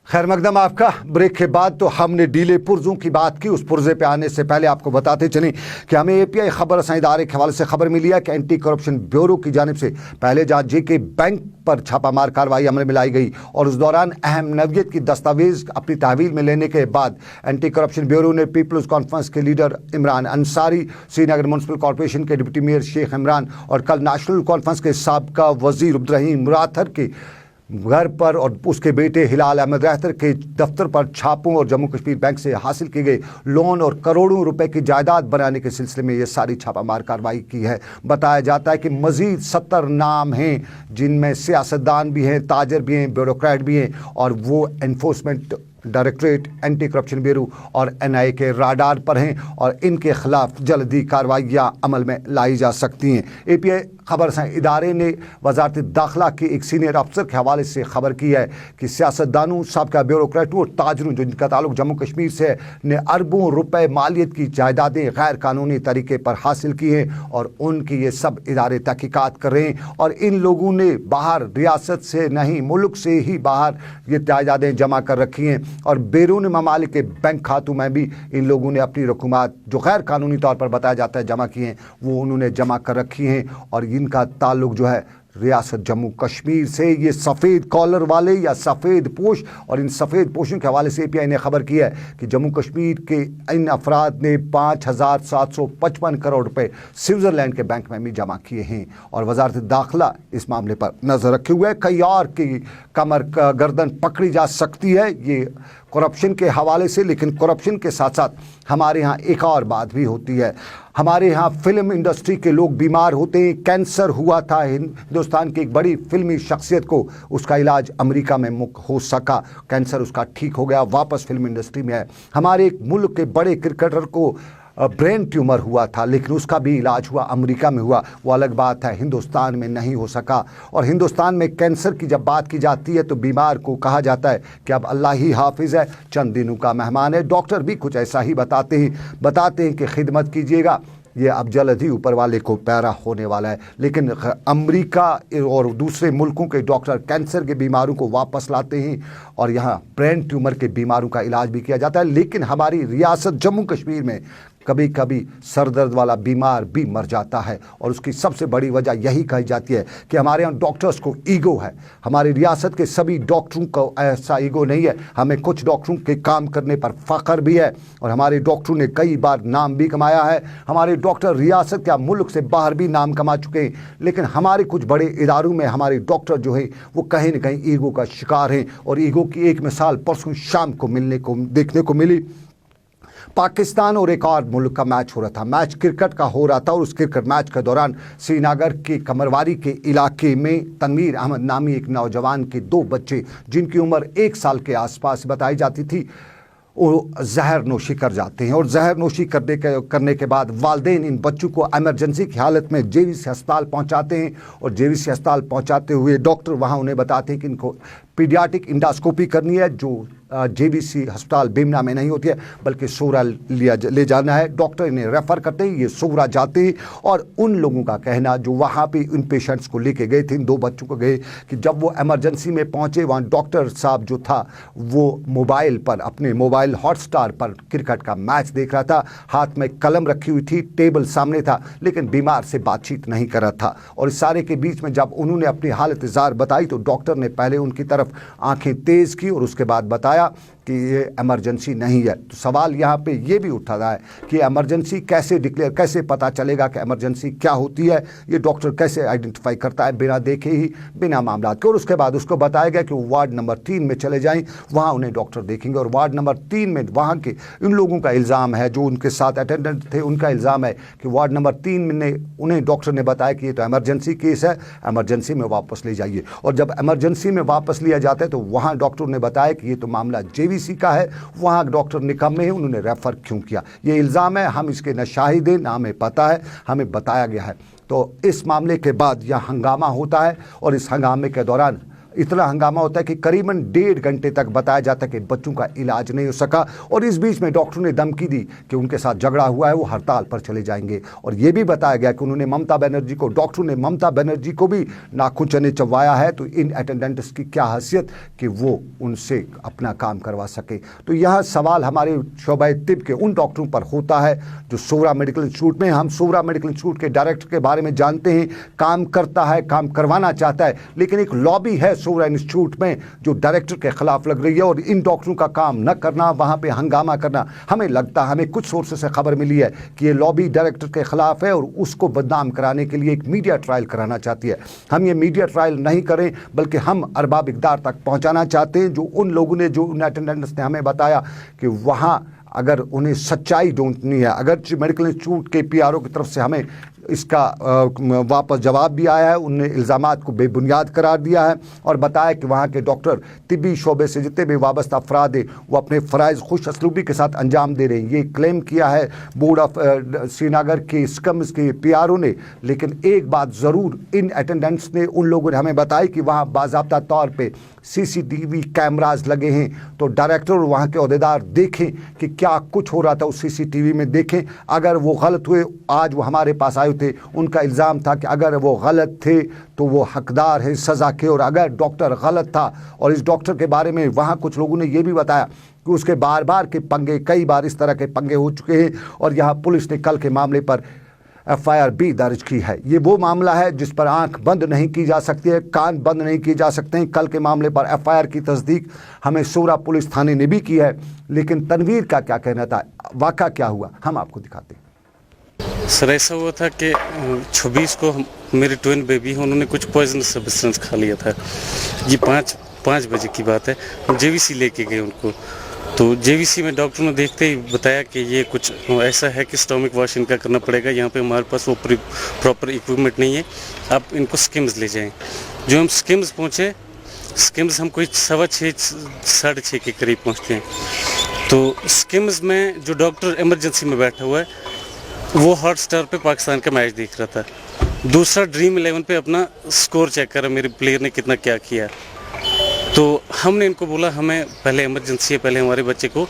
खैर मकदम आपका। ब्रेक के बाद तो हमने डीले पुर्जों की बात की। उस पुर्जे पे आने से पहले आपको बताते चलें कि हमें एपीआई खबर इदारे के हवाले से खबर मिली है कि एंटी करप्शन ब्यूरो की जानिब से पहले जहां जेके बैंक पर छापामार कार्रवाई अमल में लाई गई और उस दौरान अहम नवियत की दस्तावेज अपनी तहवील में लेने के बाद एंटी करप्शन ब्यूरो ने पीपल्स कॉन्फ्रेंस के leader Imran Ansari, Srinagar municipal corporation के डिप्टी मेयर शेख इमरान और कल नेशनल कॉन्फ्रेंस के साबका वजीर अब्दुर्रहीम राथर के घर पर और उसके बेटे हिलाल अहमद रहतर के दफ्तर पर छापों और जम्मू कश्मीर बैंक से हासिल किए गए लोन और करोड़ों रुपए की जायदाद बनाने के सिलसिले में ये सारी छापामार कार्रवाई की है। बताया जाता है कि मजीद 70 नाम हैं जिनमें सियासतदान भी हैं, ताजर भी हैं, ब्यूरोक्रेट भी हैं और वो enforcement directorate, anti corruption bureau और एनआईए के राडार पर हैं और इनके खिलाफ जल्दी कार्रवाइयाँ अमल में लाई जा सकती हैं। एपीआई खबर इदारे ने वजारत दाखिला के एक सीनियर अफसर के हवाले से खबर की है कि सियासतदानों, साबका ब्यूरोक्रेटों और ताजरों जिनका ताल्लुक जम्मू कश्मीर से है ने अरबों रुपए मालियत की जायदादें गैर कानूनी तरीके पर हासिल की हैं और उनकी ये सब इदारे तहकीकात कर रहे हैं और इन लोगों ने बाहर रियासत से नहीं मुल्क से ही बाहर ये जायदादें जमा कर रखी हैं और बैरून ममालिक के बैंक खातों में भी इन लोगों ने अपनी रकूमात जो गैर कानूनी तौर पर बताया जाता है जमा की हैं वो उन्होंने जमा कर रखी हैं और इनका ताल्लुक जो है रियासत जम्मू कश्मीर से। ये सफ़ेद कॉलर वाले या सफ़ेद पोश और इन सफ़ेद पोशों के हवाले से एपीआई ने खबर की है कि जम्मू कश्मीर के इन अफराद ने 5,755 करोड़ रुपए स्विट्ज़रलैंड के बैंक में भी जमा किए हैं और वजारत दाखिला इस मामले पर नज़र रखे हुए है। कई और की कमर गर्दन पकड़ी जा सकती है ये करप्शन के हवाले से, लेकिन करप्शन के साथ साथ हमारे यहाँ एक और बात भी होती है। हमारे यहाँ फिल्म इंडस्ट्री के लोग बीमार होते हैं। कैंसर हुआ था हिंदुस्तान की एक बड़ी फिल्मी शख्सियत को, उसका इलाज अमेरिका में हो सका, कैंसर उसका ठीक हो गया, वापस फिल्म इंडस्ट्री में है। हमारे एक मुल्क के बड़े क्रिकेटर को ब्रेन ट्यूमर हुआ था लेकिन उसका भी इलाज हुआ अमेरिका में हुआ, वो अलग बात है, हिंदुस्तान में नहीं हो सका। और हिंदुस्तान में कैंसर की जब बात की जाती है तो बीमार को कहा जाता है कि अब अल्लाह ही हाफिज़ है, चंद दिनों का मेहमान है। डॉक्टर भी कुछ ऐसा ही बताते हैं कि खिदमत कीजिएगा, ये अब जल्द ही ऊपर वाले को प्यारा होने वाला है। लेकिन अमेरिका और दूसरे मुल्कों के डॉक्टर कैंसर के बीमारों को वापस लाते हैं और यहाँ ब्रेन ट्यूमर के बीमारों का इलाज भी किया जाता है। लेकिन हमारी रियासत जम्मू कश्मीर में कभी कभी सर दर्द वाला बीमार भी मर जाता है और उसकी सबसे बड़ी वजह यही कही जाती है कि हमारे यहाँ डॉक्टर्स को ईगो है। हमारी रियासत के सभी डॉक्टरों को ऐसा ईगो नहीं है, हमें कुछ डॉक्टरों के काम करने पर फ़ख्र भी है और हमारे डॉक्टरों ने कई बार नाम भी कमाया है। हमारे डॉक्टर रियासत या मुल्क से बाहर भी नाम कमा चुके हैं, लेकिन हमारे कुछ बड़े इदारों में हमारे डॉक्टर जो हैं वो कहीं न कहीं ईगो का शिकार हैं। और ईगो की एक मिसाल परसों शाम को देखने को मिली। पाकिस्तान और एक और मुल्क का मैच हो रहा था, मैच क्रिकेट का हो रहा था और उस क्रिकेट मैच के दौरान श्रीनगर के कमरवारी के इलाके में तनवीर अहमद नामी एक नौजवान के 2 बच्चे जिनकी उम्र 1 साल के आसपास बताई जाती थी वो जहर नोशी कर जाते हैं और जहर नोशी करने के बाद वालिदैन इन बच्चों को इमरजेंसी की हालत में जेवीसी अस्पताल पहुंचाते हैं और जेवीसी अस्पताल पहुंचाते हुए डॉक्टर वहां उन्हें बताते हैं कि इनको पीडियाट्रिक इंडोस्कोपी करनी है जो जेवीसी अस्पताल बीमना में नहीं होती है बल्कि सोरा ले जाना है। डॉक्टर इन्हें रेफ़र करते हैं, ये सोरा जाते हैं और उन लोगों का कहना जो वहाँ पे इन पेशेंट्स को लेके गए थे, इन 2 बच्चों को गए, कि जब वो इमरजेंसी में पहुँचे वहाँ डॉक्टर साहब जो था वो मोबाइल पर अपने मोबाइल हॉटस्टार पर क्रिकेट का मैच देख रहा था, हाथ में कलम रखी हुई थी, टेबल सामने था, लेकिन बीमार से बातचीत नहीं कर रहा था। और इस सारे के बीच में जब उन्होंने अपनी हालत ज़ार बताई तो डॉक्टर ने पहले उनकी तरफ आंखें तेज़ की और उसके बाद बताया कि ये इमरजेंसी नहीं है। तो सवाल यहाँ पे ये भी उठा रहा है कि इमरजेंसी कैसे पता चलेगा कि इमरजेंसी क्या होती है, ये डॉक्टर कैसे आइडेंटिफाई करता है बिना देखे ही, बिना मामला के। और उसके बाद उसको बताया गया कि वो वार्ड नंबर 3 में चले जाएं, वहाँ उन्हें डॉक्टर देखेंगे। और वार्ड नंबर 3 में वहाँ के इन लोगों का इल्ज़ाम है जो उनके साथ अटेंडेंट थे, उनका इल्ज़ाम है कि वार्ड नंबर 3 में उन्हें डॉक्टर ने बताया कि ये तो इमरजेंसी केस है, इमरजेंसी में वापस ले जाइए। और जब इमरजेंसी में वापस लिया जाता है तो वहाँ डॉक्टर ने बताया कि ये तो मामला जेवीसी का है, वहाँ डॉक्टर निकम्मे हैं, उन्होंने रेफ़र क्यों किया। ये इल्ज़ाम है, हम इसके न शाहिद हैं ना हमें पता है, हमें बताया गया है। तो इस मामले के बाद यह हंगामा होता है और इस हंगामे के दौरान इतना हंगामा होता है कि करीबन 1.5 घंटे तक बताया जाता है कि बच्चों का इलाज नहीं हो सका, और इस बीच में डॉक्टरों ने धमकी दी कि उनके साथ झगड़ा हुआ है, वो हड़ताल पर चले जाएंगे। और ये भी बताया गया कि उन्होंने ममता बनर्जी को, डॉक्टरों ने ममता बनर्जी को भी नाखून चने चबवाया है। तो इन अटेंडेंट्स की क्या हैसियत कि वो उनसे अपना काम करवा सके। तो यह सवाल हमारे शोबा तिब के उन डॉक्टरों पर होता है जो सोवरा मेडिकल इंस्टीट्यूट में, हम सोवरा मेडिकल इंस्टीट्यूट के डायरेक्टर के बारे में जानते हैं, काम करता है, काम करवाना चाहता है, लेकिन एक लॉबी है सोवरा इंस्टीट्यूट में जो डायरेक्टर के खिलाफ लग रही है। और इन डॉक्टरों का काम न करना, वहां पे हंगामा करना, हमें लगता है, हमें कुछ सोर्सेस से खबर मिली है कि ये लॉबी डायरेक्टर के खिलाफ है और उसको बदनाम कराने के लिए एक मीडिया ट्रायल कराना चाहती है। हम ये मीडिया ट्रायल नहीं करें, बल्कि हम अरबाब इक़्तिदार तक पहुंचाना चाहते हैं। जो उन लोगों ने, जो उन अटेंडेंट्स ने हमें बताया कि वहां अगर उन्हें सच्चाई ढूंढनी है, अगर मेडिकल इंस्टीट्यूट के पीआरओ की तरफ से हमें इसका वापस जवाब भी आया है, उनने इल्ज़ामात को बेबुनियाद करार दिया है और बताया कि वहाँ के डॉक्टर तिब्बी शोबे से जितने भी वाबस्ता अफराद हैं वो अपने फ़राइज़ खुश असलूबी के साथ अंजाम दे रहे हैं। ये क्लेम किया है बोर्ड ऑफ श्रीनगर के स्कम्स के पीआरओ ने। लेकिन एक बात ज़रूर इन अटेंडेंट्स ने, उन लोगों ने हमें बताई कि वहाँ बाज़ाब्ता तौर पर सीसीटीवी कैमराज लगे हैं, तो डायरेक्टर और वहाँ के अहदेदार देखें कि क्या कुछ हो रहा था उस सीसीटीवी में, देखें। अगर वो गलत हुए, आज वो हमारे पास आए थे, उनका इल्ज़ाम था कि अगर वो गलत थे तो वो हकदार है सज़ा के, और अगर डॉक्टर गलत था, और इस डॉक्टर के बारे में वहाँ कुछ लोगों ने ये भी बताया कि उसके बार बार के पंगे, कई बार इस तरह के पंगे हो चुके हैं। और यहाँ पुलिस ने कल के मामले पर एफआईआर भी दर्ज की है। ये वो मामला है जिस पर आंख बंद नहीं की जा सकती है, कान बंद नहीं किए जा सकते हैं। कल के मामले पर एफआईआर की तस्दीक हमें सोवरा पुलिस थाने ने भी की है। लेकिन तनवीर का क्या कहना था, वाक़ा क्या हुआ, हम आपको दिखाते हैं। सर ऐसा हुआ था कि 26 को मेरे ट्विन बेबी हैं, उन्होंने कुछ पॉइजनस सब्सटेंस खा लिया था। ये 5 बजे की बात है। हम जेवीसी लेके गए उनको, तो जेवीसी में डॉक्टर ने देखते ही बताया कि ये कुछ ऐसा है कि स्टोमिक वॉश इनका करना पड़ेगा, यहाँ पे हमारे पास वो प्रॉपर इक्विपमेंट नहीं है, आप इनको स्किम्स ले जाएं। जो हम स्किम्स पहुँचे, स्किम्स हम कोई 6:15 साढ़े 6 के करीब पहुँचते हैं। तो स्किम्स में जो डॉक्टर इमरजेंसी में बैठा हुआ है वो हॉटस्टार पे पाकिस्तान का मैच देख रहा था। दूसरा ड्रीम 11 पे अपना स्कोर चेक कर रहा मेरे प्लेयर ने कितना क्या किया। तो हमने इनको बोला हमें पहले इमरजेंसी है, पहले हमारे बच्चे को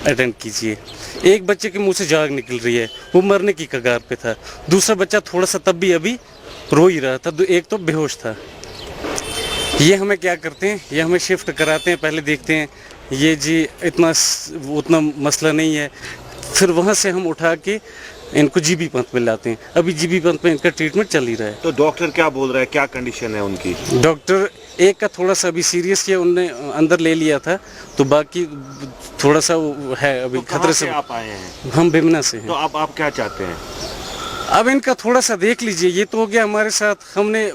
अटेंड कीजिए। एक बच्चे के मुंह से जाग निकल रही है, वो मरने की कगार पे था। दूसरा बच्चा थोड़ा सा तब भी अभी रो ही रहा था, एक तो बेहोश था। ये हमें क्या करते हैं, ये हमें शिफ्ट कराते हैं, पहले देखते हैं ये जी उतना मसला नहीं है, फिर वहाँ से हम उठा के इनको जीबी पंथ में लाते हैं। अभी जीबी पंथ में इनका ट्रीटमेंट चल ही रहा है। तो डॉक्टर क्या बोल रहा है, क्या कंडीशन है उनकी? डॉक्टर एक का थोड़ा सा अभी सीरियस किया, उनने अंदर ले लिया था, तो बाकी थोड़ा सा है अभी तो खतरे से। आप आए हैं? हम बिमना से हैं। तो आप क्या चाहते हैं? अब इनका थोड़ा सा देख लीजिए, ये तो हो गया हमारे साथ। हमने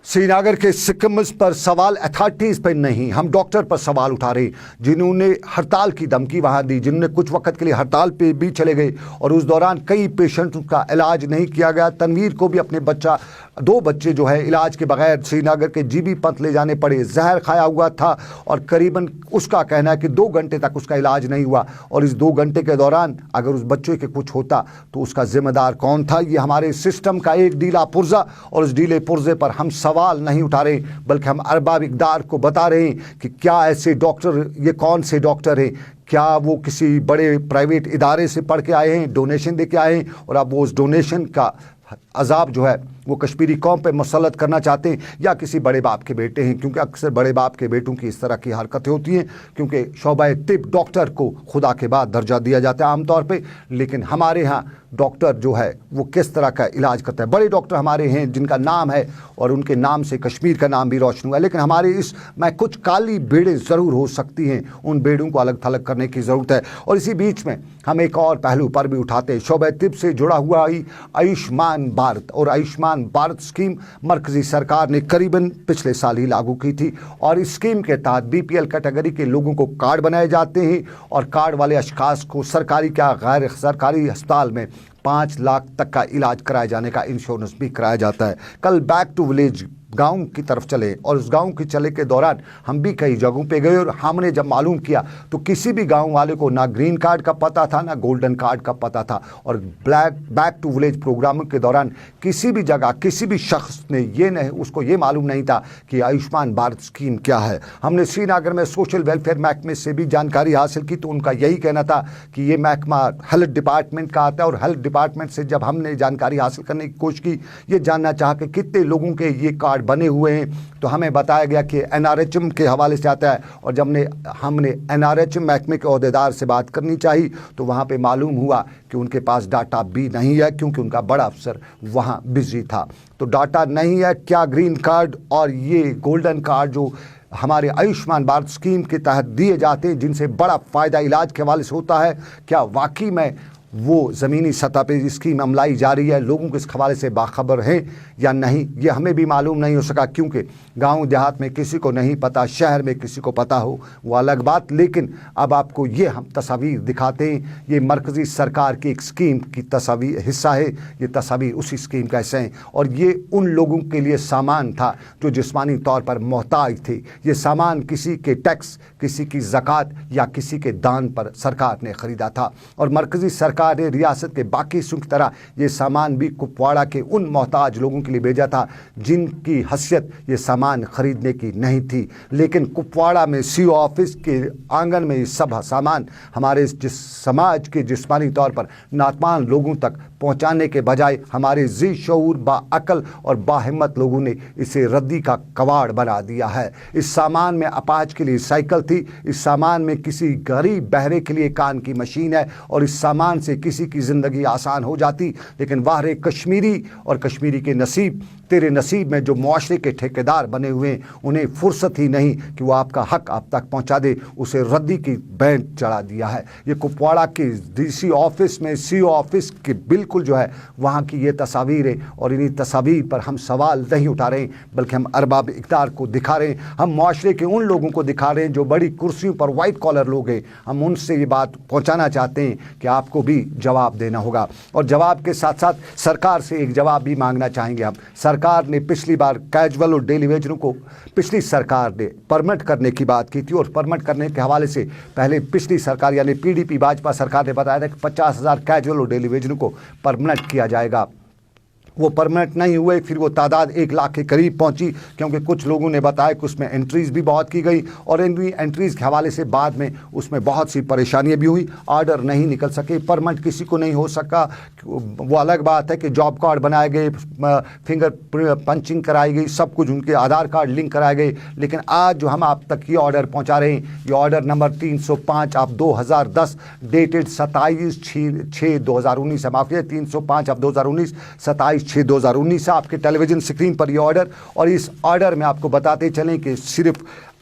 श्रीनगर के सिकम्स पर सवाल अथॉरिटीज़ पर नहीं, हम डॉक्टर पर सवाल उठा रहे जिन्होंने हड़ताल की धमकी वहाँ दी, जिन्होंने कुछ वक्त के लिए हड़ताल पे भी चले गए और उस दौरान कई पेशेंट का इलाज नहीं किया गया। तनवीर को भी अपने 2 बच्चे जो है इलाज के बगैर श्रीनगर के जीबी पंथ ले जाने पड़े। जहर खाया हुआ था और करीबन उसका कहना है कि 2 घंटे तक उसका इलाज नहीं हुआ। और इस 2 घंटे के दौरान अगर उस बच्चे के कुछ होता तो उसका जिम्मेदार कौन था? ये हमारे सिस्टम का एक ढीला पुर्जा, और उस ढीले पुर्जे पर हम सवाल नहीं उठा रहे, बल्कि हम अरबाब इक़्तिदार को बता रहे हैं कि क्या ऐसे डॉक्टर, ये कौन से डॉक्टर हैं, क्या वो किसी बड़े प्राइवेट इदारे से पढ़ के आए हैं, डोनेशन दे के आए हैं, और अब वो उस डोनेशन का अजाब जो है वो कश्मीरी कौम पे मुसल्लत करना चाहते हैं, या किसी बड़े बाप के बेटे हैं? क्योंकि अक्सर बड़े बाप के बेटों की इस तरह की हरकतें होती हैं, क्योंकि शोबा तिब डॉक्टर को खुदा के बाद दर्जा दिया जाता है आमतौर पे। लेकिन हमारे यहाँ डॉक्टर जो है वो किस तरह का इलाज करता है। बड़े डॉक्टर हमारे हैं जिनका नाम है और उनके नाम से कश्मीर का नाम भी रोशन हुआ, लेकिन हमारे इसमें कुछ काली बेड़े ज़रूर हो सकती हैं, उन बेड़ों को अलग थलग करने की ज़रूरत है। और इसी बीच में हम एक और पहलू पर भी उठाते हैं, शोबा तिब से जुड़ा हुआ आयुष्मान भारत। और आयुष्मान भारत स्कीम मरकजी सरकार ने करीबन पिछले साल ही लागू की थी, और इस स्कीम के तहत बीपीएल कैटेगरी के लोगों को कार्ड बनाए जाते हैं, और कार्ड वाले अशखास को सरकारी क्या गैर सरकारी अस्पताल में 5 लाख तक का इलाज कराए जाने का इंश्योरेंस भी कराया जाता है। कल बैक टू विलेज गांव की तरफ चले और उस गांव की चले के दौरान हम भी कई जगहों पे गए और हमने जब मालूम किया तो किसी भी गांव वाले को ना ग्रीन कार्ड का पता था, ना गोल्डन कार्ड का पता था। और बैक टू विलेज प्रोग्राम के दौरान किसी भी जगह किसी भी शख्स ने उसको ये मालूम नहीं था कि आयुष्मान भारत स्कीम क्या है। हमने श्रीनगर में सोशल वेलफेयर महकमे से भी जानकारी हासिल की तो उनका यही कहना था कि ये महकमा हेल्थ डिपार्टमेंट का आता है। और हेल्थ डिपार्टमेंट से जब हमने जानकारी हासिल करने की कोशिश की, ये जानना चाहा कि कितने लोगों के ये कार्ड बने हुए हैं, तो हमें बताया गया कि NRHM के हवाले से आता है। और जब हमने NRHM महकमे के अहदेदार से बात करनी चाहिए तो वहाँ पे मालूम हुआ कि उनके पास डाटा भी नहीं है, क्योंकि उनका बड़ा अफसर वहाँ बिजी था। तो डाटा नहीं है। क्या ग्रीन कार्ड और ये गोल्डन कार्ड जो हमारे आयुष्मान भारत स्कीम के तहत दिए जाते हैं, जिनसे बड़ा फ़ायदा इलाज के हवाले से होता है, क्या वाकई में वो ज़मीनी सतह पे स्कीम अमलाई जा रही है, लोगों को इस हवाले से बाखबर हैं या नहीं, ये हमें भी मालूम नहीं हो सका। क्योंकि गांव देहात में किसी को नहीं पता, शहर में किसी को पता हो वो अलग बात। लेकिन अब आपको ये हम तस्वीर दिखाते हैं, ये मरकज़ी सरकार की एक स्कीम की तस्वीर हिस्सा है। ये तस्वीर उसी स्कीम का हिस्सा है और ये उन लोगों के लिए सामान था जो जिस्मानी तौर पर मोहताज थे। ये सामान किसी के टैक्स, किसी की ज़कात या किसी के दान पर सरकार ने ख़रीदा था। और मरकज़ी सरकार ने रियासत के बाकी हिस्सों की तरह ये सामान भी कुपवाड़ा के उन मोहताज लोगों के लिए भेजा था जिनकी हैसियत ये सामान खरीदने की नहीं थी। लेकिन कुपवाड़ा में CO ऑफिस के आंगन में ये सब सामान हमारे समाज के जिस्मानी तौर पर नातवान लोगों तक पहुंचाने के बजाय हमारे जी शऊर, बाअकल और बाहिम्मत लोगों ने इसे रद्दी का कवाड़ बना दिया है। इस सामान में अपाच के लिए साइकिल थी, इस सामान में किसी गरीब बहरे के लिए कान की मशीन है और इस सामान से किसी की ज़िंदगी आसान हो जाती। लेकिन वाह कश्मीरी और कश्मीरी के नसीब, तेरे नसीब में जो मुआशरे के ठेकेदार बने हुए हैं उन्हें फुर्सत ही नहीं कि वो आपका हक आप तक पहुंचा दे, उसे रद्दी की बैंड चढ़ा दिया है। ये कुपवाड़ा के DC ऑफिस में CO ऑफिस के बिल्कुल जो है वहाँ की ये तस्वीर है। और इन्हीं तस्वीर पर हम सवाल नहीं उठा रहे हैं, बल्कि हम अरबाब इक़्तिदार को दिखा रहे हैं, हम मुआशरे के उन लोगों को दिखा रहे हैं जो बड़ी कुर्सियों पर वाइट कॉलर लोग हैं। हम उनसे ये बात पहुँचाना चाहते हैं कि आपको भी जवाब देना होगा। और जवाब के साथ साथ सरकार से एक जवाब भी मांगना चाहेंगे हम। सरकार ने पिछली बार कैजुअल और डेली वेजरों को पिछली सरकार ने परमिट करने की बात की थी और परमिट करने के हवाले से पहले पिछली सरकार यानी PDP भाजपा सरकार ने बताया था कि 50,000 कैजुअल और डेली वेजरों को परमिट किया जाएगा। वो परमानेंट नहीं हुए, फिर वो तादाद 1 लाख के करीब पहुंची, क्योंकि कुछ लोगों ने बताया कि उसमें एंट्रीज़ भी बहुत की गई और एंट्रीज़ के हवाले से बाद में उसमें बहुत सी परेशानियां भी हुई, ऑर्डर नहीं निकल सके, परमानेंट किसी को नहीं हो सका। वो अलग बात है कि जॉब कार्ड बनाए गए, फिंगर पंचिंग कराई गई, सब कुछ उनके आधार कार्ड लिंक कराए गए। लेकिन आज जो हम आप तक ये ऑर्डर पहुँचा रहे हैं, ये ऑर्डर नंबर 305 आप 2010 डेटेड 27/6/2019 है, माफ़ी है 305 आप 2019 27/6/2019 आपके टेलीविज़न स्क्रीन पर ये ऑर्डर। और इस ऑर्डर में आपको बताते चलें कि सिर्फ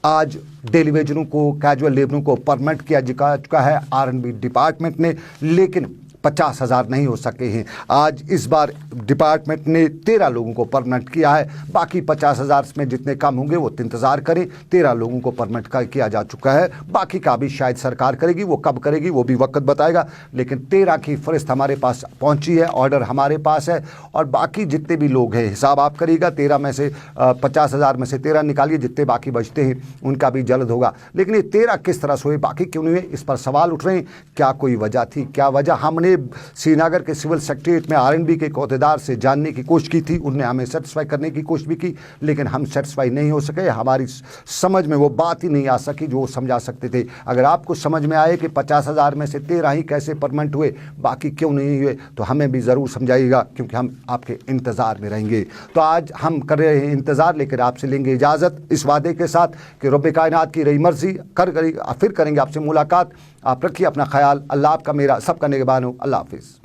आज डेली वेजरों को, कैजुअल लेबरों को परमिट किया जा चुका है R&B डिपार्टमेंट ने, लेकिन 50,000 नहीं हो सके हैं। आज इस बार डिपार्टमेंट ने 13 लोगों को परमिट किया है, बाकी 50,000 में जितने कम होंगे वो इंतज़ार करें। 13 लोगों को परमिट किया जा चुका है, बाकी का भी शायद सरकार करेगी, वो कब करेगी वो भी वक्त बताएगा। लेकिन 13 की फहरिस्त हमारे पास पहुंची है, ऑर्डर हमारे पास है। और बाकी जितने भी लोग हैं हिसाब आप करिएगा, 13 में से 50,000 में से 13 निकालिए, जितने बाकी बचते हैं उनका भी जल्द होगा। लेकिन ये 13 किस तरह से हुए, बाकी क्यों नहीं हुए, इस पर सवाल उठ रहे हैं। क्या कोई वजह थी, क्या वजह? हमने श्रीनगर के सिविल सेक्रेटरीट में R&B के अहदेदार से जानने की कोशिश की थी, उन्हें हमें सेटिस्फाई करने की कोशिश भी की, लेकिन हम सेटिस्फाई नहीं हो सके। हमारी समझ में वो बात ही नहीं आ सकी जो वो समझा सकते थे। अगर आपको समझ में आए कि 50,000 में से 13 ही कैसे परमिट हुए, बाकी क्यों नहीं हुए, तो हमें भी ज़रूर समझाइएगा, क्योंकि हम आपके इंतज़ार में रहेंगे। तो आज हम कर रहे हैं इंतज़ार, लेकिन आपसे लेंगे इजाज़त इस वादे के साथ कि रब्बे कायनात की रही मर्ज़ी फिर करेंगे आपसे मुलाकात। आप रखिए अपना ख्याल। अल्लाह आपका मेरा सबका निगहबान हो। अल्लाह हाफ़िज़।